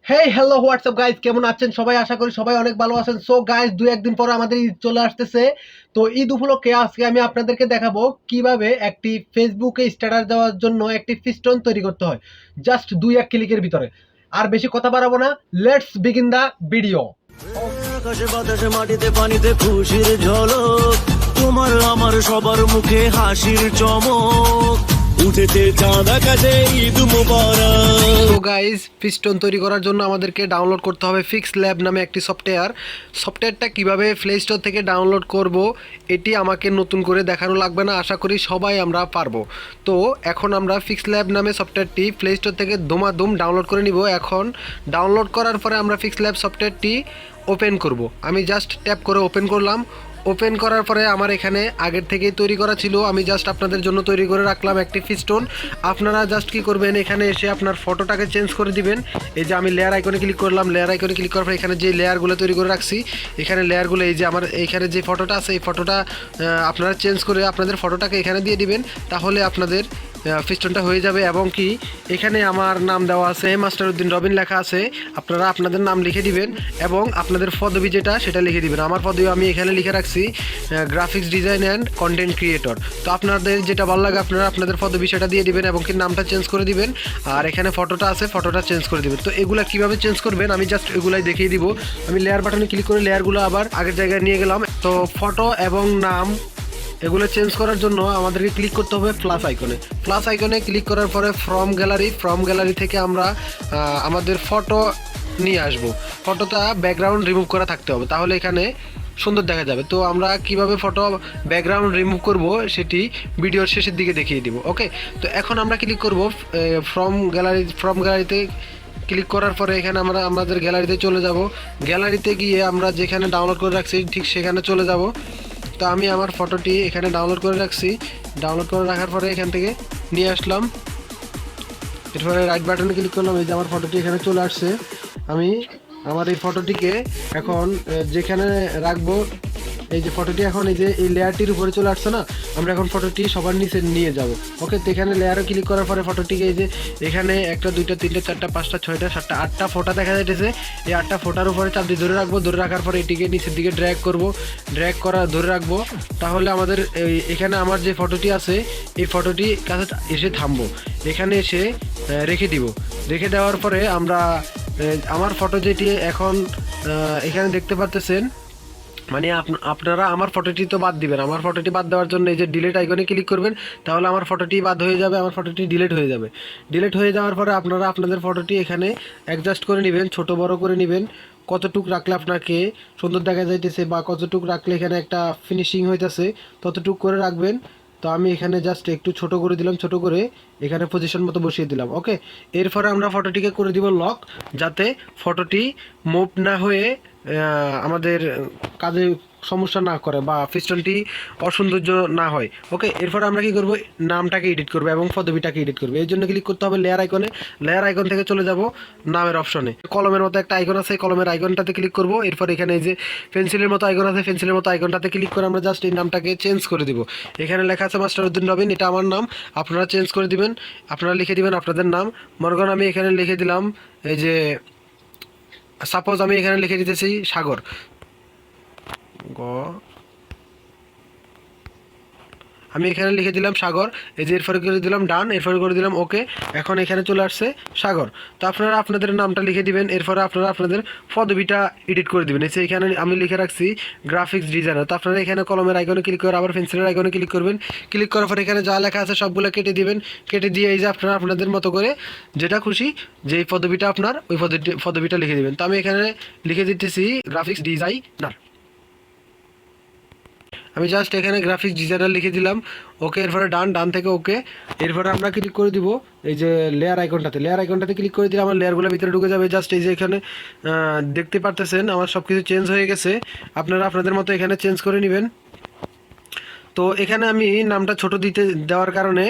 Hey hello WhatsApp guys, কেমন আছেন সবাই? আশা করি সবাই অনেক ভালো আছেন। সো গাইজ, দুই একদিন পর আমাদের ঈদ চলে আসতেছে। তো ঈদ উপলক্ষে আজকে আমি আপনাদেরকে দেখাবো কিভাবে একটি ফেসবুকে স্ট্যাটাস দেওয়ার জন্য একটি ফিস্টন তৈরি করতে হয়, জাস্ট দুই এক ক্লিকের ভিতরে। আর বেশি কথা বাড়াবো না, লেটস বিগিন দ্য ভিডিও। আকাশে বাতাসে মাটিতে পানিতে খুশির ঝলক, তোমার আমার সবার মুখে হাসির চমক, উঠেছে চাঁদ আকাশে ঈদ মুবারক। তো গাইজ, পিস্টন তৈরি করার জন্য আমাদেরকে ডাউনলোড করতে হবে ফিক্স ল্যাব নামে একটি সফটওয়্যারটা কিভাবে প্লে স্টোর থেকে ডাউনলোড করব এটি আমাকে নতুন করে দেখানো লাগবে না, আশা করি সবাই আমরা পারবো। তো এখন আমরা ফিক্স ল্যাব নামে সফটওয়্যারটি প্লে স্টোর থেকে দমাদম ডাউনলোড করে নিব। এখন ডাউনলোড করার পরে আমরা ফিক্স ল্যাব সফটওয়্যারটি ওপেন করব। আমি জাস্ট ট্যাপ করে ওপেন করলাম। ওপেন করার পরে আমার এখানে আগের থেকেই তৈরি করা ছিল, আমি জাস্ট আপনাদের জন্য তৈরি করে রাখলাম একটি ফিস্টন। আপনারা জাস্ট কি করবেন, এখানে এসে আপনার ফটোটাকে চেঞ্জ করে দিবেন। এই যে আমি লেয়ার আইকনে ক্লিক করলাম, লেয়ার আইকনে ক্লিক করার পরে এখানে যে লেয়ারগুলো তৈরি করে রাখছি, এখানে লেয়ারগুলো এই যে আমার এইখানে যে ফটোটা আছে এই ফটোটা আপনারা চেঞ্জ করে আপনাদের ফটোটাকে এখানে দিয়ে দিবেন, তাহলে আপনাদের ফিস্টনটা হয়ে যাবে। এবং কি এখানে আমার নাম দেওয়া আছে, মাস্টার উদ্দিন রবিন লেখা আছে, আপনারা আপনাদের নাম লিখে দিবেন এবং আপনাদের পদবি যেটা সেটা লিখে দিবেন। আমার পদবি আমি এখানে লিখে রাখছি graphics design and content creator. তো আপনাদের যেটা ভালো লাগে আপনারা আপনাদের পদবি সেটা দিয়ে দিবেন এবং কি নামটা চেঞ্জ করে দিবেন। আর এখানে ফটোটা আছে, ফটোটা চেঞ্জ করে দিবেন। তো এগুলো কীভাবে চেঞ্জ করবেন আমি জাস্ট এগুলাই দেখিয়ে দিব। আমি লেয়ার বাটনে ক্লিক করে লেয়ারগুলো আবার আগের জায়গায় নিয়ে গেলাম। তো ফটো এবং নাম এগুলো চেঞ্জ করার জন্য আমাদেরকে ক্লিক করতে হবে প্লাস আইকনে ক্লিক করার পরে ফ্রম গ্যালারি থেকে আমরা আমাদের ফটো নিয়ে আসব। ফটোটা ব্যাকগ্রাউন্ড রিমুভ করা থাকতে হবে, তাহলে এখানে সুন্দর দেখা যাবে। তো আমরা কিভাবে ফটো ব্যাকগ্রাউন্ড রিমুভ করব সেটি ভিডিওর শেষের দিকে দেখিয়ে দিব। ওকে, তো এখন আমরা ক্লিক করব ফ্রম গ্যালারিতে ক্লিক করার পরে এখানে আমরা আমাদের গ্যালারিতে চলে যাব। গ্যালারিতে গিয়ে আমরা যেখানে ডাউনলোড করে রাখছি ঠিক সেখানে চলে যাব। তো আমি আমার ফটোটি এখানে ডাউনলোড করে রাখছি, ডাউনলোড করে রাখার পরে এখান থেকে নিয়ে আসলাম। এরপরে রাইট বাটনে ক্লিক করলাম, এই যে আমার ফটোটি এখানে চলে আসছে। আমি আমার এই ফটোটিকে এখন যেখানে রাখবো, এই যে ফটোটি এখন এই যে এই লেয়ারটির উপরে চলে আসছে না, আমরা এখন ফটোটি সবার নিচে নিয়ে যাব। ওকে, তো এখানে লেয়ারে ক্লিক করার পরে ফটোটিকে এই যে এখানে 1 2 3 4 5 6 7 8টা ফোটা দেখা যাইতেছে। এই 8টা ফোটার উপরে চাপ দিয়ে ধরে রাখবো, ধরে রাখার পরে এটিকে নিচের দিকে ড্র্যাগ করা ধরে রাখবো। তাহলে আমাদের এখানে আমার যে ফটোটি আছে এই ফটোটি কাছে এসে থামবো, এখানে এসে রেখে দিব। রেখে দেওয়ার পরে আমরা আমার ফটো যেটি এখন এখানে দেখতে পারতেছেন, মানে আপনারা আমার ফটোটি তো বাদ দিবেন। আমার ফটোটি বাদ দেওয়ার জন্য এই যে ডিলিট আইকনে ক্লিক করবেন, তাহলে আমার ফটোটি বাদ হয়ে যাবে, আমার ফটোটি ডিলিট হয়ে যাবে। ডিলিট হয়ে যাওয়ার পরে আপনারা আপনাদের ফটোটি এখানে অ্যাডজাস্ট করে নেবেন, ছোট বড় করে নেবেন, কতটুক রাখলে আপনাকে সুন্দর দেখা যাইতেছে বা কতটুক রাখলে এখানে একটা ফিনিশিং হইতেছে ততটুক করে রাখবেন। তো আমি এখানে জাস্ট একটু ছোট করে দিলাম, ছোট করে এখানে পজিশন মতো বসিয়ে দিলাম। ওকে, এরপরে আমরা ফটোটিকে করে দিব লক, যাতে ফটোটি মুভ না হয়ে আমাদের কাজে সমস্যা না করে বা ফিস্টনটি অসৌন্দর্য না হয়। ওকে, এরপর আমরা কি করব, নামটাকে এডিট করব এবং পদবিটাকে এডিট করব। এই জন্য ক্লিক করতে হবে লেয়ার আইকন থেকে চলে যাব নামের অপশনে। কলমের মতো একটা আইকন আছে, কলমের আইকনটাতে ক্লিক করব। এরপর এখানে এই যে পেন্সিলের মতো আইকন আছে, পেন্সিলের মতো আইকনটাতে ক্লিক করে আমরা জাস্ট এই নামটাকে চেঞ্জ করে দিব। এখানে লেখা আছে মাস্টার উদ্দিন রবিন, এটা আমার নাম, আপনারা চেঞ্জ করে দিবেন, আপনারা লিখে দিবেন আপনাদের নাম। মনে করেন আমি এখানে লিখে দিলাম, এই যে সাপোজ আমি এখানে লিখে দিতেছি সাগর গ, আমি এখানে লিখে দিলাম সাগর। এই যে এরপরে করে দিলাম ডান, এরপরে করে দিলাম ওকে। এখন এখানে চলে আসছে সাগর। তো আপনারা আপনাদের নামটা লিখে দিবেন, এরপরে আপনারা আপনাদের পদবিটা এডিট করে দিবেন। এই যে এখানে আমি লিখে রাখছি গ্রাফিক্স ডিজাইনার। তো আপনারা এখানে কলমের আইকনে ক্লিক করে আবার পেন্সিলের আইকনে ক্লিক করবেন। ক্লিক করার পর এখানে যা লেখা আছে সবগুলো কেটে দিবেন। কেটে দিয়ে এই যে আপনারা আপনাদের মতো করে যেটা খুশি যেই পদবিটা আপনার ওই পদবিটা লিখে দিবেন। তো আমি এখানে লিখে দিতেছি গ্রাফিক্স ডিজাইনার। আমি জাস্ট এখানে গ্রাফিক্স ডিজাইনার লিখে দিলাম। ওকে, এরপরে ডান থেকে ওকে। এরপরে আমরা ক্লিক করে দিব এই যে লেয়ার আইকনটাতে ক্লিক করে দিলে আমার লেয়ারগুলো ভিতরে ঢুকে যাবে। জাস্ট এই যে এখানে দেখতে পারতেছেন আমার সব কিছু চেঞ্জ হয়ে গেছে। আপনারা আপনাদের মতো এখানে চেঞ্জ করে নেবেন। তো এখানে আমি নামটা ছোট দেওয়ার কারণে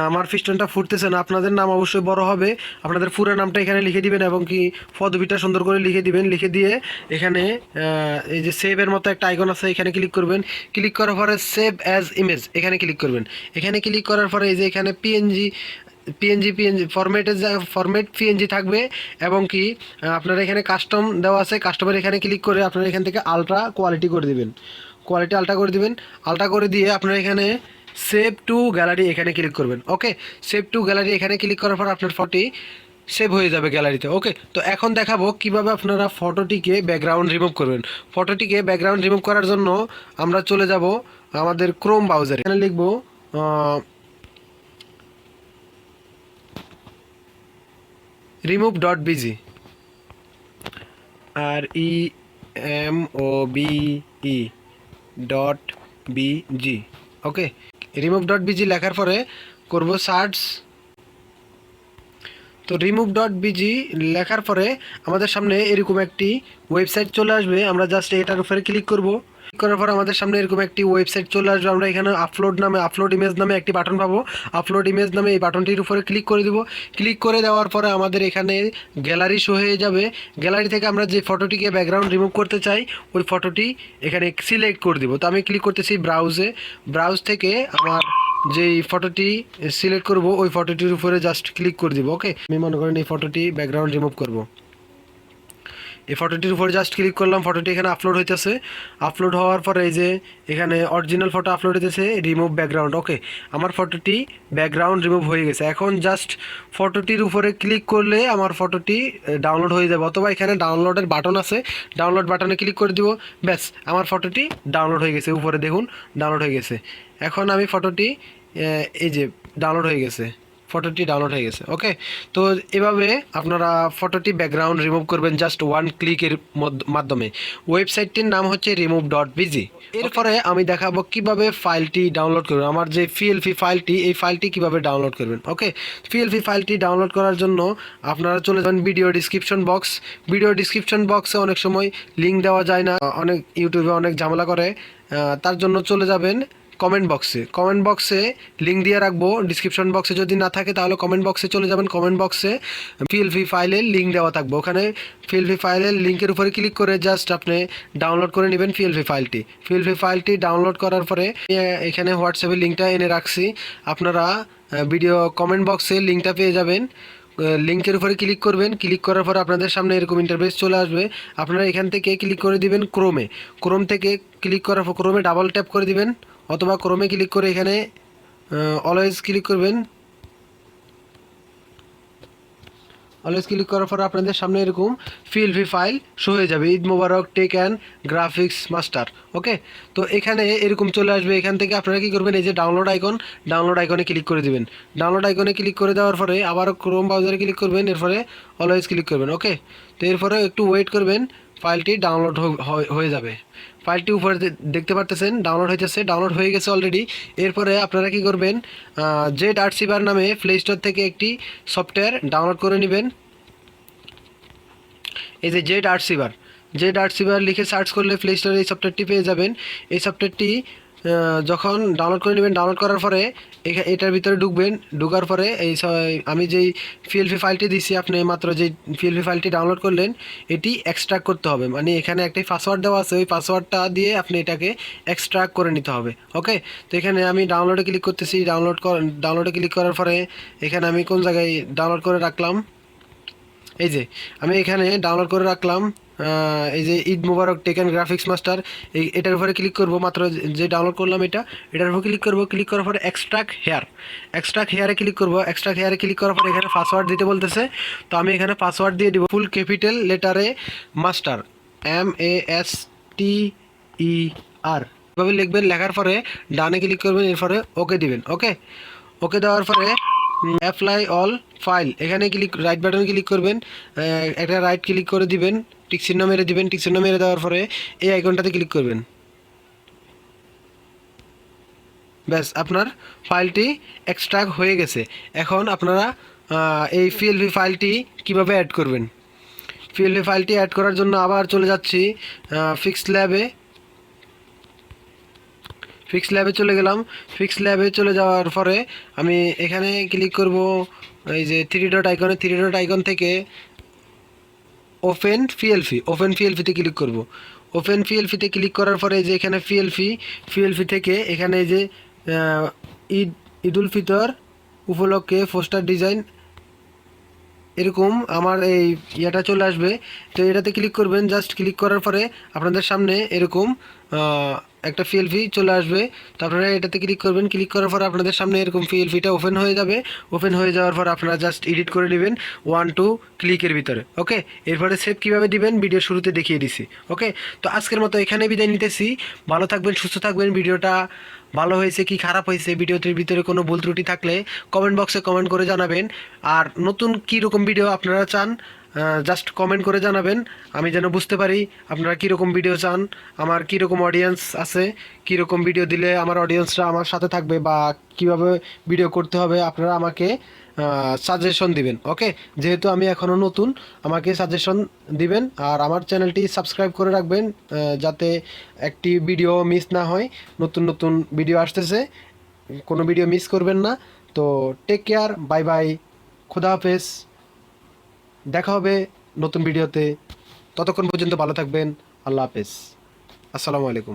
আমার ফিস্টনটা ফুটতেছে না। আপনাদের নাম অবশ্যই বড় হবে, আপনাদের পুরো নামটা এখানে লিখে দিবেন এবং কি পদবিটা সুন্দর করে লিখে দিবেন। লিখে দিয়ে এখানে এই যে সেভের মতো একটা আইকন আছে, এখানে ক্লিক করবেন। ক্লিক করার পরে সেভ অ্যাজ ইমেজ এখানে ক্লিক করবেন। এখানে ক্লিক করার পরে এই যে এখানে পিএনজি পিএনজি ফরম্যাট পিএনজি থাকবে, এবং কি আপনারা এখানে কাস্টম দেওয়া আছে, কাস্টমার এখানে ক্লিক করে আপনারা এখান থেকে আলট্রা কোয়ালিটি করে দিবেন, কোয়ালিটি আলট্রা করে দিবেন। আলট্রা করে দিয়ে আপনারা এখানে সেভ টু গ্যালারি এখানে ক্লিক করবেন। ওকে, সেভ টু গ্যালারি এখানে ক্লিক করার পর আপনার ফটোটি সেভ হয়ে যাবে গ্যালারিতে। ওকে, তো এখন দেখাবো কিভাবে আপনারা ফটোটিকে ব্যাকগ্রাউন্ড রিমুভ করবেন। ফটোটিকে ব্যাকগ্রাউন্ড রিমুভ করার জন্য আমরা চলে যাব আমাদের ক্রোম ব্রাউজারে, এখানে লিখবো remove.bg, REMOVE.bg। ওকে, remove.bg লেখার পরে করব সার্চ। তো remove.bg লেখার পরে আমাদের সামনে এরকম একটি ওয়েবসাইট চলে আসবে, আমরা জাস্ট এটার উপরে ক্লিক করব। ক্লিক করার পর আমাদের সামনে এরকম একটি ওয়েবসাইট চলে আসবে, আমরা এখানে আপলোড ইমেজ নামে একটি বাটন পাবো। আপলোড ইমেজ নামে এই বাটনটির উপরে ক্লিক করে দিব। ক্লিক করে দেওয়ার পরে আমাদের এখানে গ্যালারি শো হয়ে যাবে। গ্যালারি থেকে আমরা যে ফটোটিকে ব্যাকগ্রাউন্ড রিমুভ করতে চাই ওই ফটোটি এখানে সিলেক্ট করে দিব। তো আমি ক্লিক করতেছি ব্রাউজ থেকে আমার যেই ফটোটি সিলেক্ট করব ওই ফটোটির উপরে জাস্ট ক্লিক করে দিব। ওকে, আমি মনে করেন এই ফটোটি ব্যাকগ্রাউন্ড রিমুভ করব, এই ফটোটির উপরে জাস্ট ক্লিক করলাম। ফটোটি এখানে আপলোড হইতেছে। আপলোড হওয়ার পরে এই যে এখানে অরিজিনাল ফটো আপলোড হইতেছে, রিমুভ ব্যাকগ্রাউন্ড। ওকে, আমার ফটোটি ব্যাকগ্রাউন্ড রিমুভ হয়ে গেছে। এখন জাস্ট ফটোটির উপরে ক্লিক করলে আমার ফটোটি ডাউনলোড হয়ে যাবে, অথবা এখানে ডাউনলোডের বাটন আছে, ডাউনলোড বাটনে ক্লিক করে দিব। ব্যাস, আমার ফটোটি ডাউনলোড হয়ে গেছে। উপরে দেখুন ডাউনলোড হয়ে গেছে। এখন আমি ফটোটি এই যে ডাউনলোড হয়ে গেছে, ফটোটি ডাউনলোড হয়ে গেছে। ওকে, তো এভাবে আপনারা ফটোটি ব্যাকগ্রাউন্ড রিমুভ করবেন জাস্ট ওয়ান ক্লিকের মাধ্যমে। ওয়েবসাইটটির নাম হচ্ছে remove.bg। এরপরে আমি দেখাবো কিভাবে ফাইলটি ডাউনলোড করবেন, আমার যে পিএলপি ফাইলটি, এই ফাইলটি কিভাবে ডাউনলোড করবেন। ওকে, পিএলপি ফাইলটি ডাউনলোড করার জন্য আপনারা চলে যাবেন ভিডিও ডিসক্রিপশন বক্সে অনেক সময় লিঙ্ক দেওয়া যায় না, অনেক ইউটিউবে অনেক ঝামেলা করে, তার জন্য চলে যাবেন কমেন্ট বক্সে লিঙ্ক দিয়ে রাখবো। ডিসক্রিপশন বক্সে যদি না থাকে তাহলে কমেন্ট বক্সে চলে যাবেন। কমেন্ট বক্সে পিএলপি ফাইলের লিঙ্ক দেওয়া থাকবে, ওখানে পিএলপি ফাইলের লিঙ্কের উপরে ক্লিক করে জাস্ট আপনি ডাউনলোড করে নেবেন পিএলপি ফাইলটি ডাউনলোড করার পরে এখানে হোয়াটসঅ্যাপের লিঙ্কটা এনে রাখছি, আপনারা ভিডিও কমেন্ট বক্সে লিঙ্কটা পেয়ে যাবেন। লিঙ্কের উপরে ক্লিক করবেন। ক্লিক করার পর আপনাদের সামনে এরকম ইন্টারফেস চলে আসবে। আপনারা এখান থেকে ক্লিক করে দিবেন ক্রোম থেকে ক্লিক করার পর ক্রোমে ডাবল ট্যাপ করে দিবেন, অথবা ক্রোমে ক্লিক করে এখানে অলওয়েজ ক্লিক করবেন। অলওয়েজ ক্লিক করার পর আপনাদের সামনে এরকম পিএলপি ফাইল শো হয়ে যাবে, ঈদ মোবারক টেক অ্যান্ড গ্রাফিক্স মাস্টার। ওকে, তো এখানে এরকম চলে আসবে। এখান থেকে আপনারা কী করবেন, এই যে ডাউনলোড আইকনে ক্লিক করে দিবেন। ডাউনলোড আইকনে ক্লিক করে দেওয়ার পরে আবার ক্রোম ব্রাউজারে ক্লিক করবেন, এরপরে অলওয়েজ ক্লিক করবেন। ওকে, তো এরপরে একটু ওয়েট করবেন, ফাইলটি ডাউনলোড হয়ে যাবে। ফাইলটি উপরে দেখতে পারতেছেন ডাউনলোড হয়ে গেছে অলরেডি। এরপরে আপনারা কি করবেন, জেড আর্টসিভার নামে প্লে স্টোর থেকে একটি সফটওয়্যার ডাউনলোড করে নেবেন। এই যে জেড আর্টসিভার লিখে সার্চ করলে প্লে স্টোরে এই সফটওয়্যারটি পেয়ে যাবেন। এই সফটওয়্যারটি যখন ডাউনলোড করে নেবেন, ডাউনলোড করার পরে এটার ভিতরে ঢুকার পরে আমি যেই পিএলপি ফাইলটি দিচ্ছি, আপনি মাত্র যেই পিএলপি ফাইলটি ডাউনলোড করলেন এটি এক্সট্রাক্ট করতে হবে, মানে এখানে একটি পাসওয়ার্ড দেওয়া আছে, ওই পাসওয়ার্ডটা দিয়ে আপনি এটাকে এক্সট্রাক্ট করে নিতে হবে। ওকে, তো এখানে আমি ডাউনলোডে ক্লিক করতেছি। ডাউনলোডে ক্লিক করার পরে এখানে আমি কোন জায়গায় ডাউনলোড করে রাখলাম, এই যে আমি এখানে ডাউনলোড করে রাখলাম এই যে ঈদ মুবারক টেক অ্যান্ড গ্রাফিক্স মাস্টার, এটার উপরে ক্লিক করব। মাত্র যে ডাউনলোড করলাম এটার উপর ক্লিক করব। ক্লিক করার পরে এক্সট্রাক্ট হেয়ারে ক্লিক করব। এক্সট্রাক্ট হেয়ারে ক্লিক করার পরে এখানে পাসওয়ার্ড দিতে বলতেছে, তো আমি এখানে পাসওয়ার্ড দিয়ে দিব ফুল ক্যাপিটাল লেটারে মাস্টার, MASTER এভাবে লিখবেন। লেখার পরে ডানে ক্লিক করবেন, এরপরে ওকে দিবেন। ওকে দেওয়ার পরে অ্যাপ্লাই অল ফাইল, এখানে রাইট বাটনে ক্লিক করবেন, একটা রাইট ক্লিক করে দিবেন, টিক চিহ্ন মেরে দিবেন। টিক চিহ্ন মেরে দেওয়ার পরে এই আইকনটাতে ক্লিক করবেন। ব্যাস, আপনার ফাইলটি এক্সট্রাক্ট হয়ে গেছে। এখন আপনারা এই পিএলপি ফাইলটি কিভাবে অ্যাড করবেন। পিএলপি ফাইলটি অ্যাড করার জন্য আবার চলে যাচ্ছি ফিক্স ল্যাবে চলে গেলাম। ফিক্স ল্যাবে চলে যাওয়ার পরে আমি এখানে ক্লিক করব, এই যে থ্রি ডট আইকন থেকে ওপেন পিএলপিতে ক্লিক করব। ওপেন পিএলপিতে ক্লিক করার পরে যে এখানে পিএলপি থেকে এখানে যে ঈদ উল ফিতর উপলক্ষে পোস্টার ডিজাইন এরকম আমার এই ইয়েটা চলে আসবে। তো এটাতে ক্লিক করবেন, জাস্ট ক্লিক করার পরে আপনাদের সামনে এরকম একটা পিএলপি চলে আসবে। তো আপনারা এটাতে ক্লিক করবেন, ক্লিক করার পর আপনাদের সামনে এরকম পিএলপিটা ওপেন হয়ে যাবে। ওপেন হয়ে যাওয়ার পর আপনারা জাস্ট এডিট করে নেবেন 1-2 ক্লিকের ভিতরে। ওকে, এরপরে সেভ কীভাবে দিবেন ভিডিও শুরুতে দেখিয়ে দিছি। ওকে, তো আজকের মতো এখানে বিদায় নিতেছি। ভালো থাকবেন, সুস্থ থাকবেন। ভিডিওটা ভালো হয়েছে কি খারাপ হয়েছে, ভিডিওটির ভিতরে কোনো ভুল ত্রুটি থাকলে কমেন্ট বক্সে কমেন্ট করে জানাবেন। আর নতুন কী রকম ভিডিও আপনারা চান জাস্ট কমেন্ট করে জানাবেন, আমি যেন বুঝতে পারি আপনারা কীরকম ভিডিও চান, আমার কীরকম অডিয়েন্স আছে, কীরকম ভিডিও দিলে আমার অডিয়েন্সরা আমার সাথে থাকবে, বা কীভাবে ভিডিও করতে হবে আপনারা আমাকে সাজেশন দিবেন। ওকে, যেহেতু আমি এখনও নতুন, আমাকে সাজেশন দিবেন। আর আমার চ্যানেলটি সাবস্ক্রাইব করে রাখবেন যাতে একটি ভিডিও মিস না হয়। নতুন নতুন ভিডিও আসতেছে, কোনো ভিডিও মিস করবেন না। তো টেক কেয়ার, বাই বাই, খুদা হাফেজ, দেখা হবে নতুন ভিডিওতে। ততক্ষণ পর্যন্ত ভালো থাকবেন। আল্লাহ হাফেজ, আসসালামু আলাইকুম।